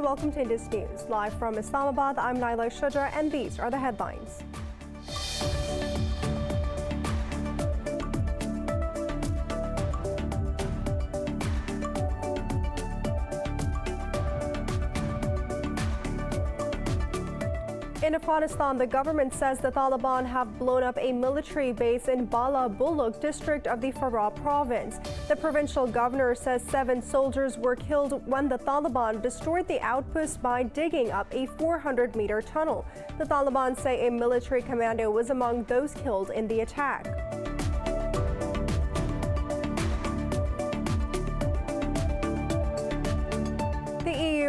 welcome to Indus News. Live from Islamabad, I'm Naila Shujra, and these are the headlines. In Afghanistan, the government says the Taliban have blown up a military base in Bulletin district of the FARAH province. The provincial governor says 7 soldiers were killed when the Taliban destroyed the outpost by digging up a 400-meter tunnel. The Taliban say a military commando was among those killed in the attack.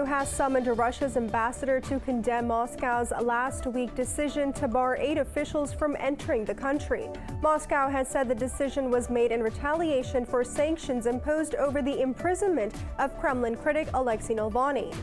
Has summoned Russia's ambassador to condemn Moscow's last week decision to bar 8 officials from entering the country. Moscow has said the decision was made in retaliation for sanctions imposed over the imprisonment of Kremlin critic Alexei Navalny.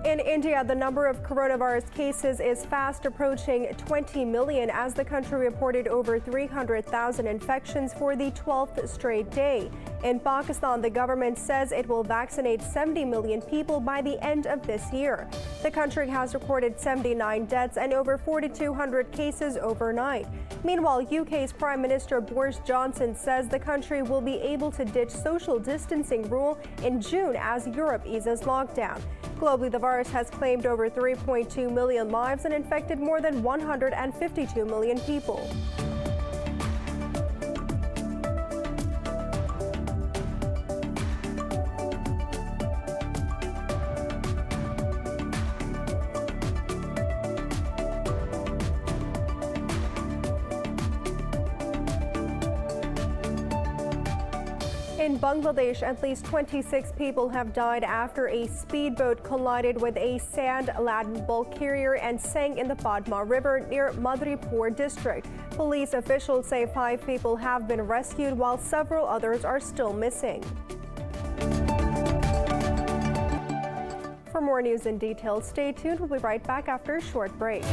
In India, the number of coronavirus cases is fast approaching 20 million as the country reported over 300,000 infections for the 12th straight day. In Pakistan, the government says it will vaccinate 70 million people by the end of this year. The country has recorded 79 deaths and over 4,200 cases overnight. Meanwhile, UK's Prime Minister Boris Johnson says the country will be able to ditch social distancing rule in June as Europe eases lockdown. Globally, the virus has claimed over 3.2 million lives and infected more than 152 million people. In Bangladesh, at least 26 people have died after a speedboat collided with a sand-laden bulk carrier and sank in the Padma River near Madripur district. Police officials say 5 people have been rescued while several others are still missing. For more news and details, stay tuned. We'll be right back after a short break.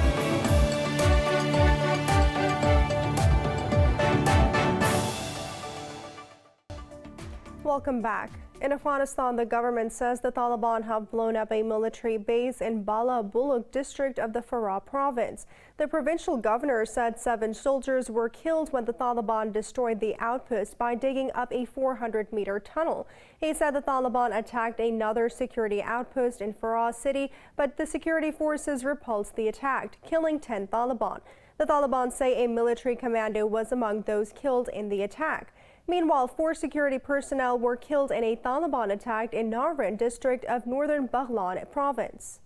Welcome back. In Afghanistan, the government says the Taliban have blown up a military base in Bulletin district of the FARAH province. The provincial governor said 7 soldiers were killed when the Taliban destroyed the outpost by digging up a 400-meter tunnel. He said the Taliban attacked another security outpost in FARAH city, but the security forces repulsed the attack, killing 10 Taliban. The Taliban say a military commando was among those killed in the attack. Meanwhile, 4 security personnel were killed in a Taliban attack in Narwan district of northern Baghlan province.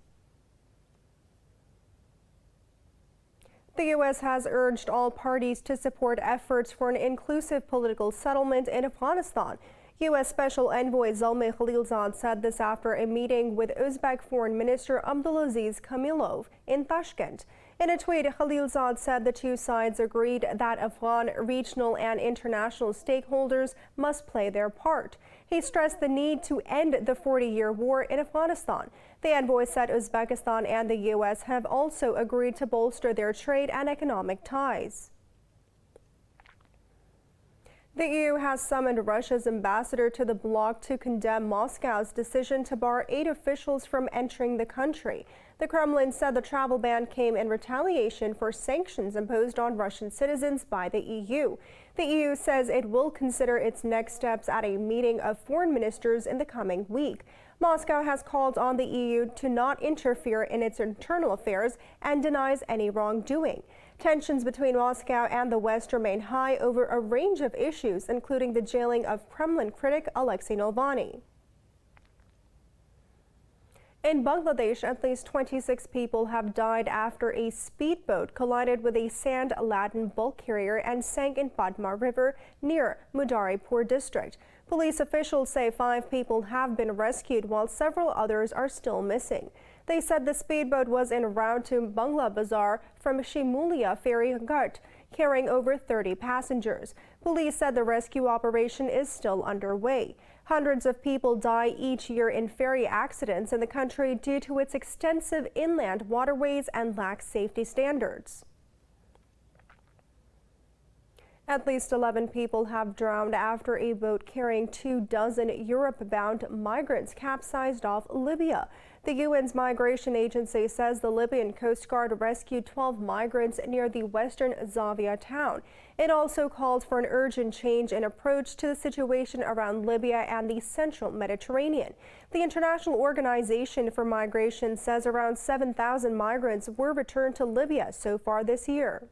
The U.S. has urged all parties to support efforts for an inclusive political settlement in Afghanistan. U.S. Special Envoy Zalmay Khalilzad said this after a meeting with Uzbek Foreign Minister Abdulaziz Kamilov in Tashkent. In a tweet, Khalilzad said the 2 sides agreed that Afghan regional and international stakeholders must play their part. He stressed the need to end the 40-year war in Afghanistan. The envoy said Uzbekistan and the U.S. have also agreed to bolster their trade and economic ties. The EU has summoned Russia's ambassador to the bloc to condemn Moscow's decision to bar 8 officials from entering the country. The Kremlin said the travel ban came in retaliation for sanctions imposed on Russian citizens by the EU. The EU says it will consider its next steps at a meeting of foreign ministers in the coming week. Moscow has called on the EU to not interfere in its internal affairs and denies any wrongdoing. Tensions between Moscow and the West remain high over a range of issues, including the jailing of Kremlin critic Alexei Navalny. In Bangladesh, at least 26 people have died after a speedboat collided with a sand-laden bulk carrier and sank in Padma River near Madripur district. Police officials say 5 people have been rescued while several others are still missing. They said the speedboat was en route to Bangla Bazar from Shimulia ferry ghat, carrying over 30 passengers. Police said the rescue operation is still underway. Hundreds of people die each year in ferry accidents in the country due to its extensive inland waterways and lax safety standards. At least 11 people have drowned after a boat carrying 24 Europe-bound migrants capsized off Libya. The UN's migration agency says the Libyan Coast Guard rescued 12 migrants near the western Zavia town. It also called for an urgent change in approach to the situation around Libya and the central Mediterranean. The International Organization for Migration says around 7,000 migrants were returned to Libya so far this year.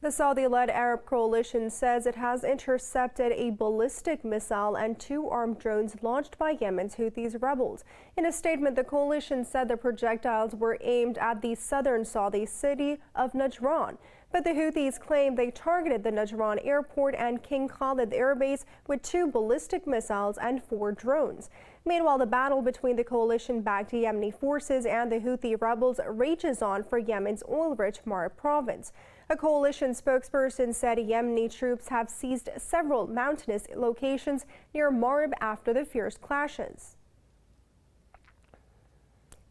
The Saudi-led Arab coalition says it has intercepted a ballistic missile and 2 armed drones launched by Yemen's Houthis rebels. In a statement, the coalition said the projectiles were aimed at the southern Saudi city of Najran. But the Houthis claim they targeted the Najran airport and King Khalid Air Base with 2 ballistic missiles and 4 drones. Meanwhile, the battle between the coalition-backed Yemeni forces and the Houthi rebels rages on for Yemen's oil-rich Marib province. A coalition spokesperson said Yemeni troops have seized several mountainous locations near Marib after the fierce clashes.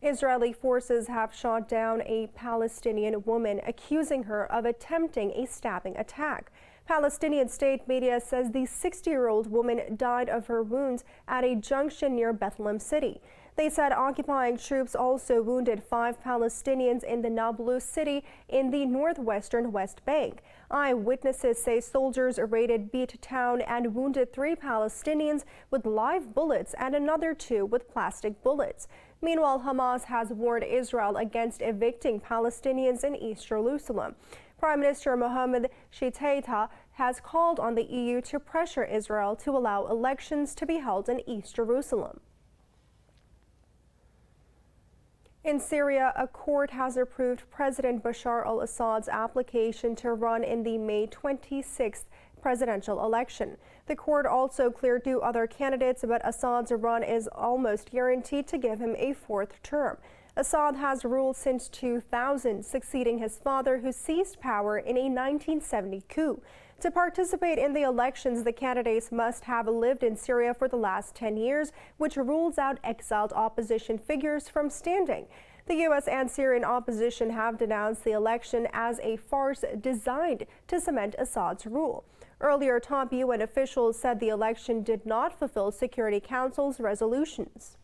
Israeli forces have shot down a Palestinian woman, accusing her of attempting a stabbing attack. Palestinian state media says the 60-year-old woman died of her wounds at a junction near Bethlehem City. They said occupying troops also wounded 5 Palestinians in the Nablus city in the northwestern West Bank. Eyewitnesses say soldiers raided Beat town and wounded 3 Palestinians with live bullets and another 2 with plastic bullets. Meanwhile, Hamas has warned Israel against evicting Palestinians in East Jerusalem. Prime Minister Mohammed Shitaita has called on the EU to pressure Israel to allow elections to be held in East Jerusalem. In Syria, a court has approved President Bashar al-Assad's application to run in the May 26th presidential election. The court also cleared 2 other candidates, but Assad's run is almost guaranteed to give him a 4th term. Assad has ruled since 2000, succeeding his father, who seized power in a 1970 coup. To participate in the elections, the candidates must have lived in Syria for the last 10 years, which rules out exiled opposition figures from standing. The U.S. and Syrian opposition have denounced the election as a farce designed to cement Assad's rule. Earlier, top UN officials said the election did not fulfill Security Council's resolutions.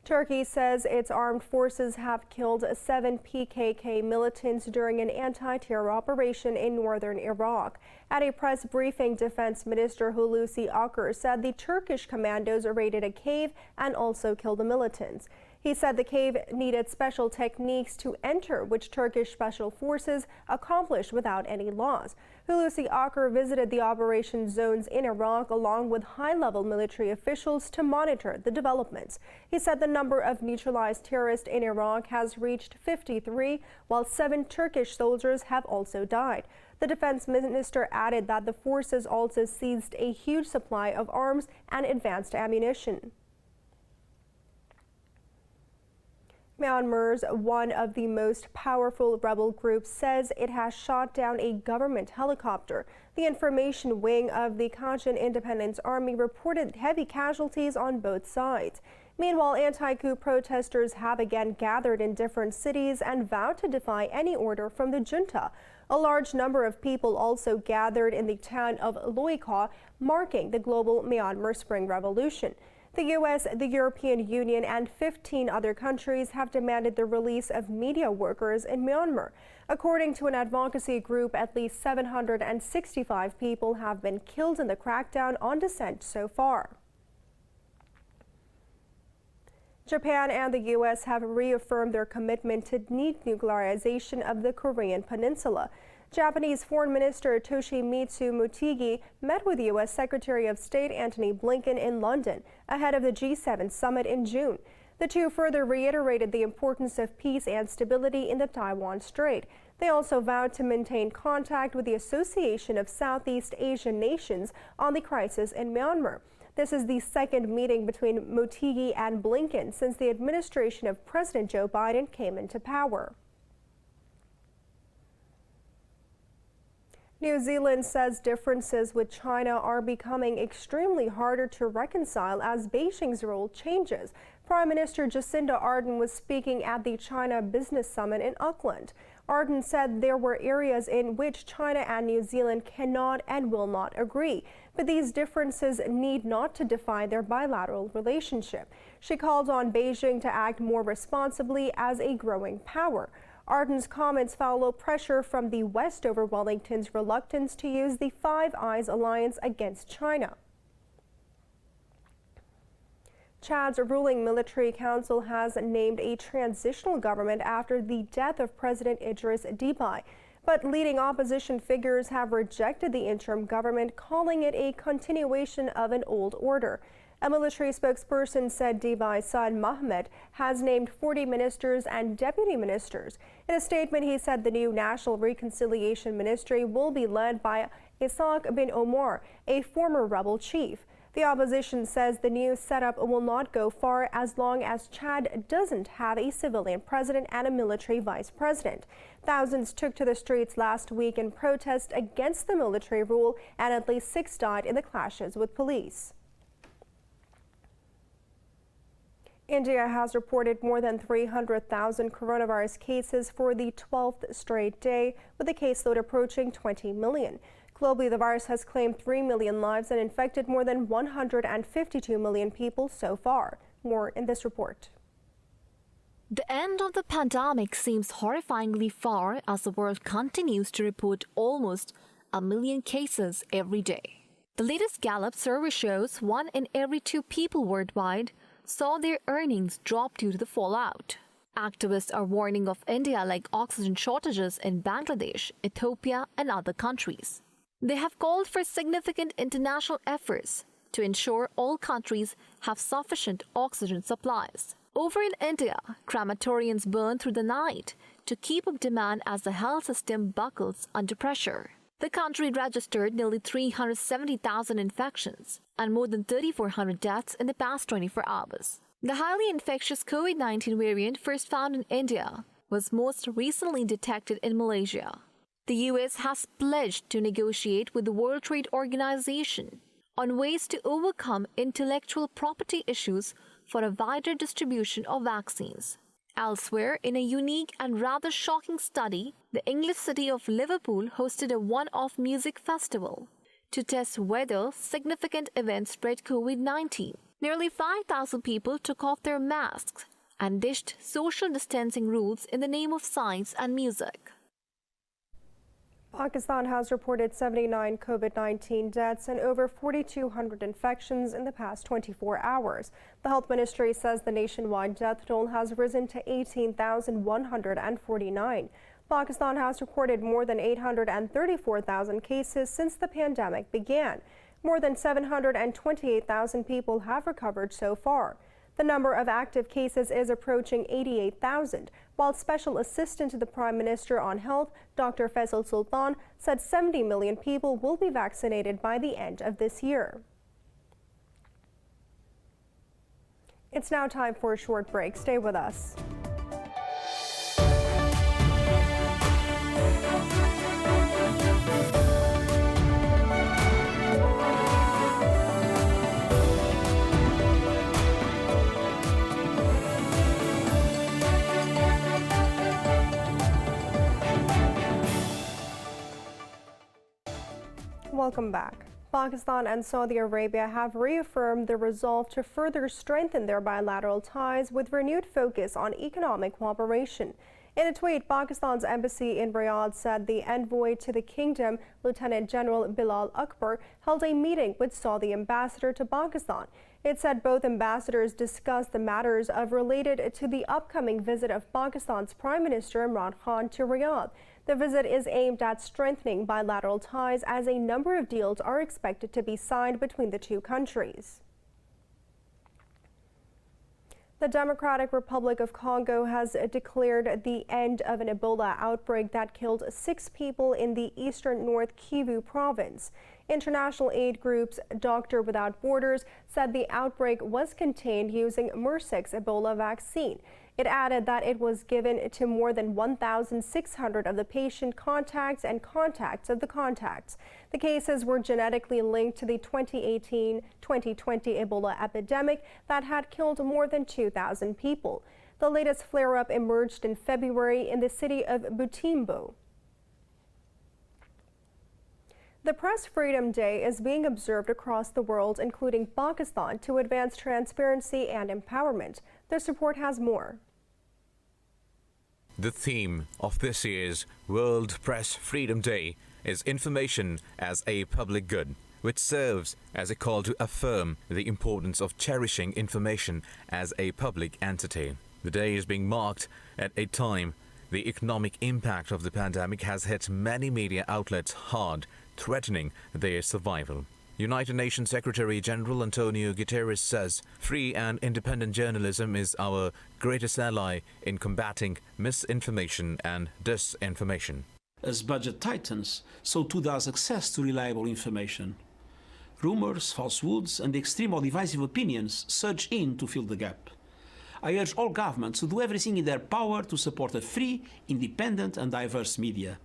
Turkey says its armed forces have killed 7 PKK militants during an anti-terror operation in northern Iraq. At a press briefing, Defense Minister Hulusi Akar said the Turkish commandos raided a cave and also killed the militants. He said the cave needed special techniques to enter, which Turkish special forces accomplished without any loss. Hulusi Akar visited the operation zones in Iraq along with high-level military officials to monitor the developments. He said the number of neutralized terrorists in Iraq has reached 53, while 7 Turkish soldiers have also died. The defense minister added that the forces also seized a huge supply of arms and advanced ammunition. Myanmar's one of the most powerful rebel groups says it has shot down a government helicopter. The information wing of the Kachin Independence Army reported heavy casualties on both sides. Meanwhile, anti-coup protesters have again gathered in different cities and vowed to defy any order from the junta. A large number of people also gathered in the town of Loikaw, marking the global Myanmar Spring Revolution. The U.S., the European Union, and 15 other countries have demanded the release of media workers in Myanmar. According to an advocacy group, at least 765 people have been killed in the crackdown on dissent so far. Japan and the U.S. have reaffirmed their commitment to denuclearization of the Korean Peninsula. Japanese Foreign Minister Toshimitsu Motegi met with U.S. Secretary of State Antony Blinken in London ahead of the G7 summit in June. The two further reiterated the importance of peace and stability in the Taiwan Strait. They also vowed to maintain contact with the Association of Southeast Asian Nations on the crisis in Myanmar. This is the second meeting between Motegi and Blinken since the administration of President Joe Biden came into power. New Zealand says differences with China are becoming extremely harder to reconcile as Beijing's role changes. Prime Minister Jacinda Ardern was speaking at the China Business Summit in Auckland. Ardern said there were areas in which China and New Zealand cannot and will not agree, but these differences need not to define their bilateral relationship. She called on Beijing to act more responsibly as a growing power. Ardern's comments follow pressure from the West over Wellington's reluctance to use the Five Eyes alliance against China. Chad's ruling military council has named a transitional government after the death of President Idris Deby. But leading opposition figures have rejected the interim government, calling it a continuation of an old order. A military spokesperson said Deby's son Mohammed has named 40 ministers and deputy ministers. In a statement, he said the new National Reconciliation Ministry will be led by Ishaq bin Omar, a former rebel chief. The opposition says the new setup will not go far as long as Chad doesn't have a civilian president and a military vice president. Thousands took to the streets last week in protest against the military rule, and at least 6 died in the clashes with police. India has reported more than 300,000 coronavirus cases for the 12th straight day, with the caseload approaching 20 million. Globally, the virus has claimed 3 million lives and infected more than 152 million people so far. More in this report. The end of the pandemic seems horrifyingly far as the world continues to report almost 1 million cases every day. The latest Gallup survey shows 1 in every 2 people worldwide saw their earnings drop due to the fallout. Activists are warning of India-like oxygen shortages in Bangladesh, Ethiopia, and other countries. They have called for significant international efforts to ensure all countries have sufficient oxygen supplies. Over in India, crematoriums burn through the night to keep up demand as the health system buckles under pressure. The country registered nearly 370,000 infections and more than 3,400 deaths in the past 24 hours. The highly infectious COVID-19 variant first found in India was most recently detected in Malaysia. The U.S. has pledged to negotiate with the World Trade Organization on ways to overcome intellectual property issues for a wider distribution of vaccines. Elsewhere, in a unique and rather shocking study, the English city of Liverpool hosted a one-off music festival to test whether significant events spread COVID-19. Nearly 5,000 people took off their masks and dished social distancing rules in the name of science and music. Pakistan has reported 79 COVID-19 deaths and over 4,200 infections in the past 24 hours. The health ministry says the nationwide death toll has risen to 18,149. Pakistan has recorded more than 834,000 cases since the pandemic began. More than 728,000 people have recovered so far. The number of active cases is approaching 88,000, while Special Assistant to the Prime Minister on Health, Dr. Faisal Sultan, said 70 million people will be vaccinated by the end of this year. It's now time for a short break. Stay with us. Welcome back. Pakistan and Saudi Arabia have reaffirmed their resolve to further strengthen their bilateral ties with renewed focus on economic cooperation. In a tweet, Pakistan's embassy in Riyadh said the envoy to the kingdom, Lieutenant General Bilal Akbar, held a meeting with Saudi ambassador to Pakistan. It said both ambassadors discussed the matters related to the upcoming visit of Pakistan's Prime Minister Imran Khan to Riyadh. The visit is aimed at strengthening bilateral ties as a number of deals are expected to be signed between the two countries. The Democratic Republic of Congo has declared the end of an Ebola outbreak that killed 6 people in the eastern North Kivu province. International aid groups Doctors Without Borders said the outbreak was contained using Mersic's Ebola vaccine. It added that it was given to more than 1,600 of the patient contacts and contacts of the contacts. The cases were genetically linked to the 2018-2020 Ebola epidemic that had killed more than 2,000 people. The latest flare-up emerged in February in the city of Butembo. The Press Freedom Day is being observed across the world, including Pakistan, to advance transparency and empowerment. This report has more. The theme of this year's World Press Freedom Day is information as a public good, which serves as a call to affirm the importance of cherishing information as a public entity. The day is being marked at a time the economic impact of the pandemic has hit many media outlets hard, threatening their survival. United Nations Secretary General Antonio Guterres says free and independent journalism is our greatest ally in combating misinformation and disinformation. As budget tightens, so too does access to reliable information. Rumors, falsehoods, and extreme or divisive opinions surge in to fill the gap. I urge all governments to do everything in their power to support a free, independent, and diverse media.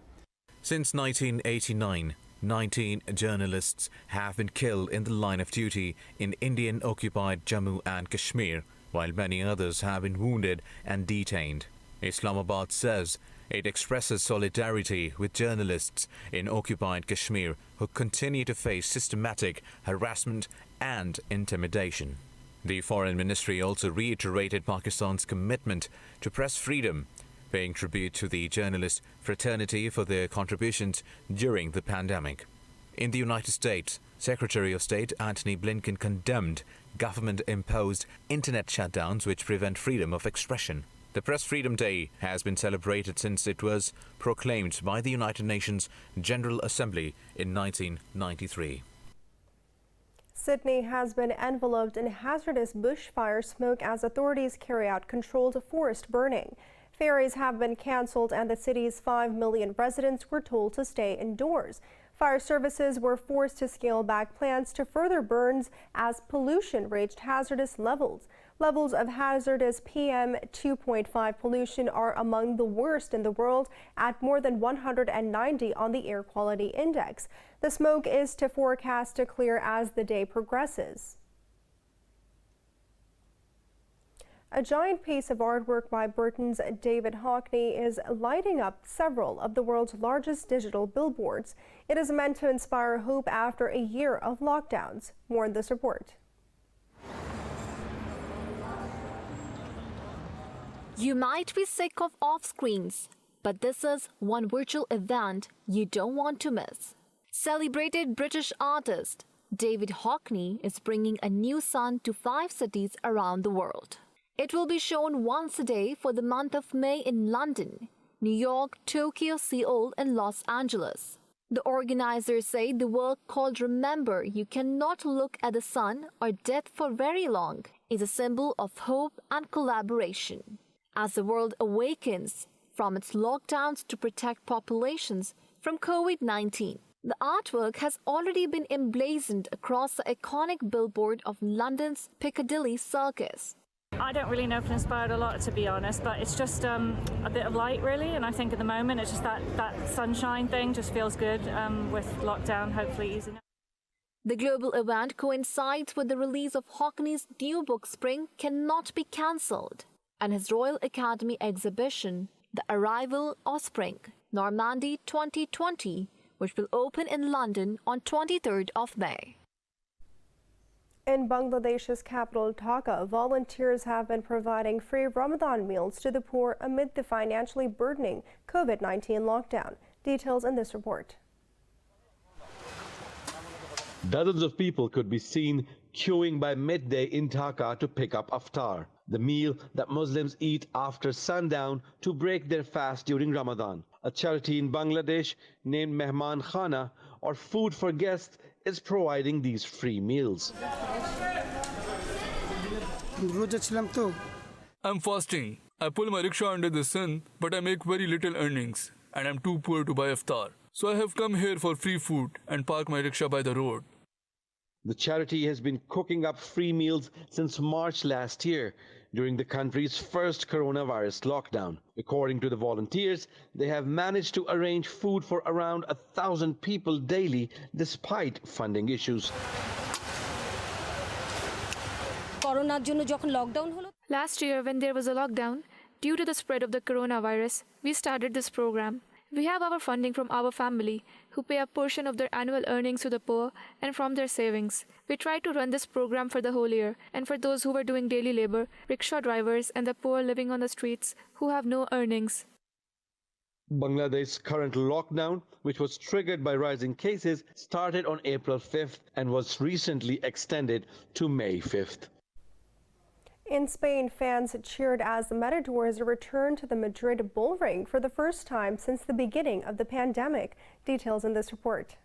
Since 1989, 19 journalists have been killed in the line of duty in Indian-occupied Jammu and Kashmir, while many others have been wounded and detained. Islamabad says it expresses solidarity with journalists in occupied Kashmir who continue to face systematic harassment and intimidation. The Foreign Ministry also reiterated Pakistan's commitment to press freedom, paying tribute to the journalist fraternity for their contributions during the pandemic. In the United States, Secretary of State Antony Blinken condemned government-imposed internet shutdowns which prevent freedom of expression. The Press Freedom Day has been celebrated since it was proclaimed by the United Nations General Assembly in 1993. Sydney has been enveloped in hazardous bushfire smoke as authorities carry out controlled forest burning. Ferries have been cancelled and the city's 5 million residents were told to stay indoors. Fire services were forced to scale back plans to further burns as pollution reached hazardous levels. Levels of hazardous PM 2.5 pollution are among the worst in the world at more than 190 on the Air Quality Index. The smoke is to forecast to clear as the day progresses. A giant piece of artwork by Britain's David Hockney is lighting up several of the world's largest digital billboards. It is meant to inspire hope after a year of lockdowns. More in this report. You might be sick of off-screens, but this is one virtual event you don't want to miss. Celebrated British artist David Hockney is bringing a new sun to 5 cities around the world. It will be shown once a day for the month of May in London, New York, Tokyo, Seoul, and Los Angeles. The organizers say the work called Remember You Cannot Look at the Sun or Death for Very Long is a symbol of hope and collaboration. As the world awakens from its lockdowns to protect populations from COVID-19, the artwork has already been emblazoned across the iconic billboard of London's Piccadilly Circus. I don't really know if it inspired a lot, to be honest, but it's just a bit of light, really, and I think at the moment it's just that sunshine thing just feels good with lockdown hopefully easing up. The global event coincides with the release of Hockney's new book Spring Cannot Be Cancelled and his Royal Academy exhibition, The Arrival of Spring, Normandy 2020, which will open in London on 23rd of May. In Bangladesh's capital, Dhaka, volunteers have been providing free Ramadan meals to the poor amid the financially burdening COVID-19 lockdown. Details in this report. Dozens of people could be seen queuing by midday in Dhaka to pick up iftar, the meal that Muslims eat after sundown to break their fast during Ramadan. A charity in Bangladesh named Mehman Khana, or Food for Guests, is providing these free meals. I'm fasting. I pull my rickshaw under the sun, but I make very little earnings, and I'm too poor to buy iftar. So I have come here for free food and park my rickshaw by the road. The charity has been cooking up free meals since March last year. during the country's first coronavirus lockdown. According to the volunteers, they have managed to arrange food for around 1,000 people daily despite funding issues. Last year, when there was a lockdown, due to the spread of the coronavirus, we started this program. We have our funding from our family, who pay a portion of their annual earnings to the poor and from their savings. We try to run this program for the whole year, and for those who were doing daily labor, rickshaw drivers and the poor living on the streets who have no earnings. Bangladesh's current lockdown, which was triggered by rising cases, started on April 5th and was recently extended to May 5th. In Spain, fans cheered as the Matadors returned to the Madrid bullring for the first time since the beginning of the pandemic. Details in this report.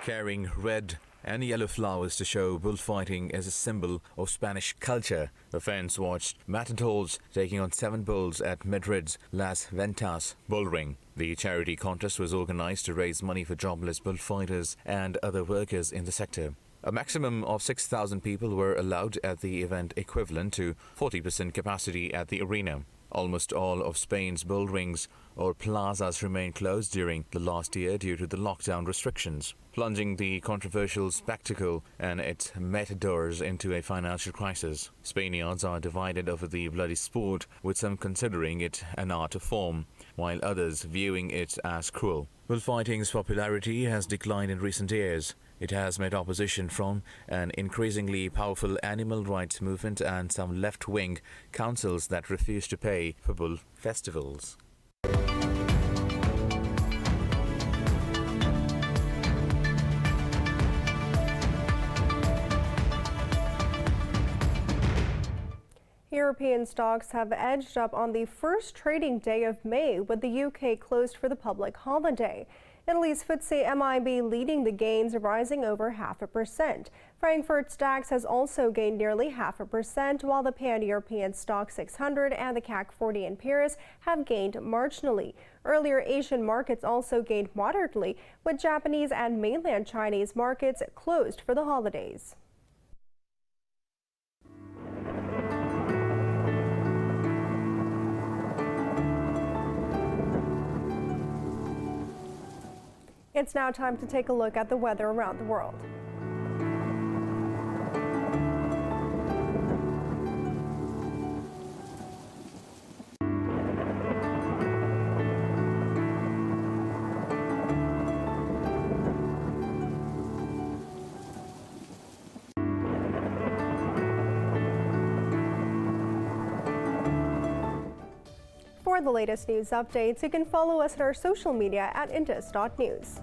Carrying red and yellow flowers to show bullfighting as a symbol of Spanish culture, the fans watched Matadors taking on 7 bulls at Madrid's Las Ventas bullring. The charity contest was organized to raise money for jobless bullfighters and other workers in the sector. A maximum of 6,000 people were allowed at the event, equivalent to 40% capacity at the arena. Almost all of Spain's bull rings or plazas remained closed during the last year due to the lockdown restrictions, plunging the controversial spectacle and its matadors into a financial crisis. Spaniards are divided over the bloody sport, with some considering it an art form, while others viewing it as cruel. Bullfighting's popularity has declined in recent years. It has met opposition from an increasingly powerful animal rights movement and some left-wing councils that refuse to pay for bull festivals. European stocks have edged up on the first trading day of May, with the UK closed for the public holiday. Italy's FTSE MIB leading the gains, rising over 0.5%. Frankfurt's DAX has also gained nearly 0.5%, while the Pan-European Stock 600 and the CAC 40 in Paris have gained marginally. Earlier, Asian markets also gained moderately, with Japanese and mainland Chinese markets closed for the holidays. It's now time to take a look at the weather around the world. For the latest news updates, you can follow us on our social media at indus.news.